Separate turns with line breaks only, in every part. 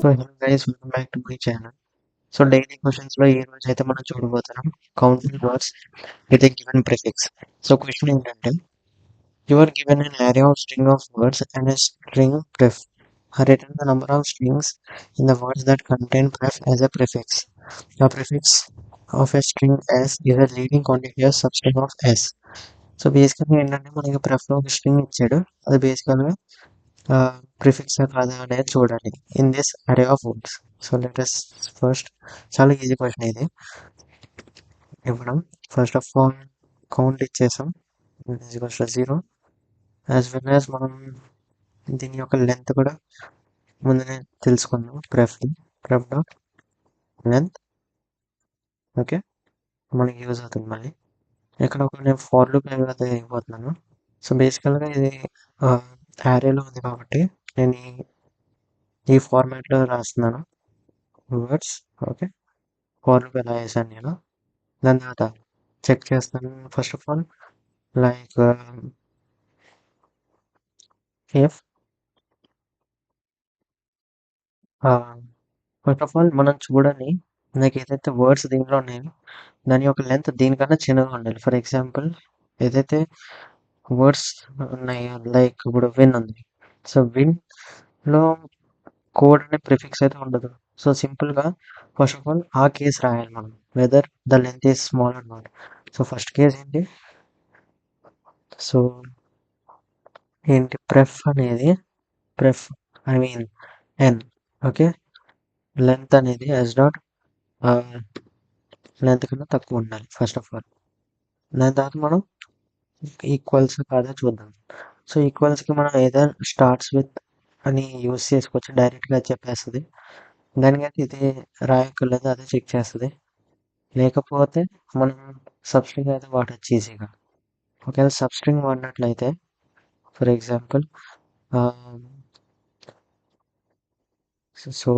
So hello guys, welcome back to my channel. So daily questions లో ఈ రోజు అయితే మనం చూడబోతున్నాం counting words with a given prefix. So question ఏంటంటే, you are given an array of string of words and a string pref. Return the number of strings in the words that contain pref as a prefix. The prefix of a string s is a leading contiguous substring of s. So బేసికల్గా ఏంటంటే మనకి ప్రెఫ్ లో ఒక string ఇచ్చాడు. అది బేసికల్గా ప్రిఫిక్సా కాదా అనేది చూడాలి ఇన్ దిస్ అరే of words. So let us first, చాలా ఈజీ క్వశ్చన్ ఇది ఇవ్వడం. ఫస్ట్ ఆఫ్ ఆల్ కౌంట్ ఇచ్చేసాం, జీరో. యాజ్ వెల్ యాజ్ మనం దీని యొక్క లెంత్ కూడా ముందునే తెలుసుకుందాం. ప్రెఫ్ డాట్ లెంత్. ఓకే, మనకి యూజ్ అవుతుంది మళ్ళీ. ఇక్కడ ఒక నేను ఫార్ లూప్ అయితే అయిపోతున్నాను. సో బేసికల్గా ఇది యారేలో ఉంది కాబట్టి నేను ఈ ఫార్మాట్లో రాస్తున్నాను వర్డ్స్. ఓకే, ఫార్ లూప్ ఎలా వేసాను నేను. దాని తర్వాత చెక్ చేస్తాను. First of all like if first of all మనం చూడాలి నాకు ఏదైతే వర్డ్స్ దీంట్లో ఉన్నాయో దాని యొక్క లెంత్ దీనికన్నా చిన్నగా ఉండాలి. ఫర్ ఎగ్జాంపుల్, ఏదైతే వర్డ్స్ ఉన్నాయో లైక్ ఇప్పుడు విన్ ఉంది. సో విన్లో కోడ్ అనే ప్రిఫిక్స్ అయితే ఉండదు. సో సింపుల్గా ఫస్ట్ ఆఫ్ ఆల్ ఆ కేస్ రాయాలి మనం, whether the length is small or not. So first case so ఏంటి pref I mean n. Okay, length అనేది ఎస్ డాట్ లెంత్ కన్నా తక్కువ ఉండాలి ఫస్ట్ ఆఫ్ ఆల్. దాని తర్వాత మనం ఈక్వల్స్ కాదా చూద్దాం. సో ఈక్వల్స్కి మనం ఏదైనా స్టార్ట్స్ విత్ అని యూస్ చేసుకోవచ్చు, డైరెక్ట్గా చెప్పేస్తుంది. దానికైతే ఇది రాయక్కర్లేదు, అదే చెక్ చేస్తుంది. లేకపోతే మనం సబ్స్ట్రింగ్ అయితే వాడచ్చు ఈజీగా. ఒకవేళ సబ్స్ట్రింగ్ వాడినట్లయితే ఫర్ ఎగ్జాంపుల్, సో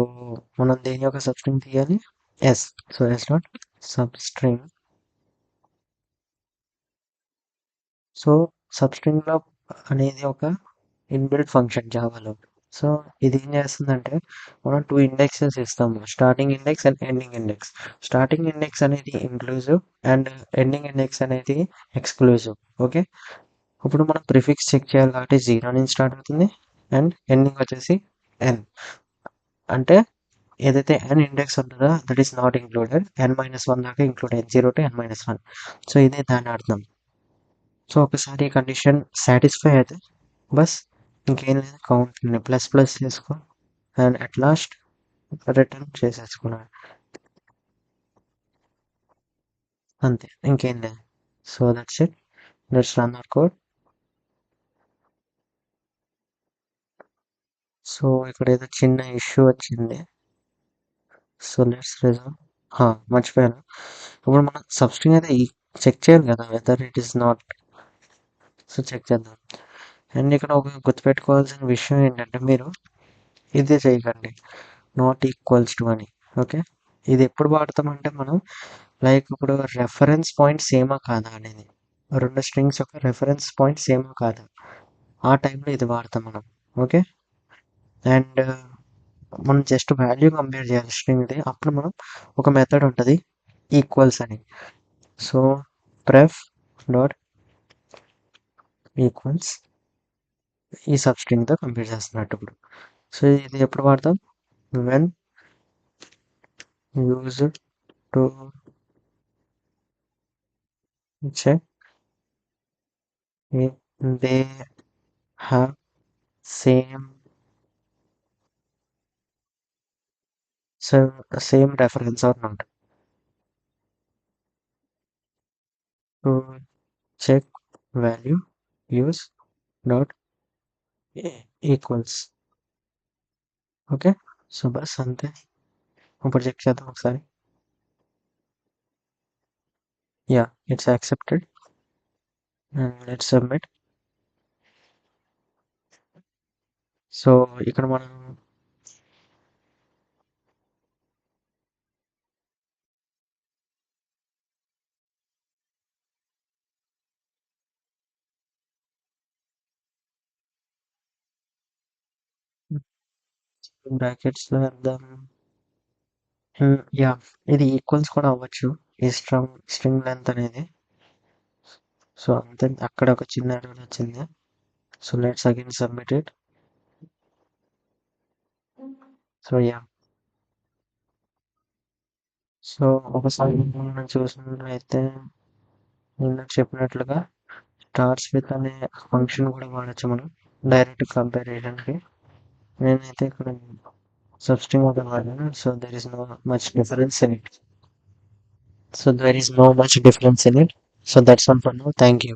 మనం దేని యొక్క సబ్స్ట్రింగ్ తీయాలి, s. So s dot substring. So సబ్స్ట్రింగ్లో అనేది ఒక ఇన్బిల్ట్ ఫంక్షన్ జావాలో. సో ఇది ఏం చేస్తుందంటే, మనం 2 ఇండెక్సెస్ ఇస్తాము, starting index and ending index. Starting index అనేది ఇంక్లూజివ్ అండ్ ఎండింగ్ ఇండెక్స్ అనేది ఎక్స్క్లూజివ్. ఓకే, ఇప్పుడు మనం ప్రిఫిక్స్ చెక్ చేయాలి కాబట్టి 0 నుంచి స్టార్ట్ అవుతుంది అండ్ ఎండింగ్ వచ్చేసి ఎన్. అంటే ఏదైతే ఎన్ ఇండెక్స్ ఉంటుందో that is not included, n-1 దాకా ఇంక్లూడ్ అయ్యింది, 0 to n-1. సో ఇదే దాని అర్థం. సో ఒకసారి ఈ కండిషన్ సాటిస్ఫై అయితే బస్ ఇంకేం లేదు, కౌంట్ని ప్లస్ ప్లస్ చేసుకో అండ్ అట్ లాస్ట్ రిటర్న్ చేసేసుకున్నాను, అంతే, ఇంకేం లేదు. So that's it, let's run our code. So ఇక్కడ ఏదో చిన్న ఇష్యూ వచ్చింది. So let's resolve. మర్చిపోయాను, ఇప్పుడు మనం సబ్స్ట్రింగ్ అయితే చెక్ చేయాలి కదా whether it is not. So check చేద్దాం. అండ్ ఇక్కడ ఒక గుర్తుపెట్టుకోవాల్సిన విషయం ఏంటంటే, మీరు ఇదే చేయకండి, నాట్ ఈక్వల్స్ టు అని. ఓకే, ఇది ఎప్పుడు వాడతామంటే మనం లైక్ ఇప్పుడు రెఫరెన్స్ పాయింట్ సేమా కాదా అనేది, రెండు స్ట్రింగ్స్ యొక్క రెఫరెన్స్ పాయింట్ సేమా కాదా, ఆ టైంలో ఇది వాడతాం మనం. ఓకే, అండ్ మనం జస్ట్ వాల్యూ కంపేర్ చేయాలి స్ట్రింగ్ది. అప్పుడు మనం ఒక మెథడ్ ఉంటుంది ఈక్వల్స్ అని. సో ప్రెఫ్ డాట్ ఈక్వల్స్ ఈ సబ్ స్ట్రింగ్తో కంపేర్ చేస్తున్నట్టు ఇప్పుడు. సో ఇది ఎప్పుడు వాడతాం, when used to check if they have same reference or not. To check value use dot equals. Okay, so bus అంతే. ఇప్పుడు చెక్ చేద్దాం ఒకసారి. Yeah, it's accepted and let's submit. So ఇక్కడ మనం బ్రాకెట్స్లో వేద్దాం. యా, ఇది ఈక్వల్స్ కూడా అవ్వచ్చు ఈ స్ట్రింగ్ లెంత్ అనేది. సో అంతే, అక్కడ ఒక చిన్న ఎర్రర్ వచ్చింది. So let's again submit it. So yeah, so ఒకసారి మనం చూసినట్లయితే ఇందాక చెప్పినట్లుగా స్టార్స్ విత్ అనే ఫంక్షన్ కూడా వాడచ్చు మనం డైరెక్ట్ కంపారిజన్కి. నేనైతే ఇక్కడ సబ్స్ట్రింగ్ ఒకటి వాడాను. So there is no much difference in it. So there is no much difference in it. So that's all for now. Thank you.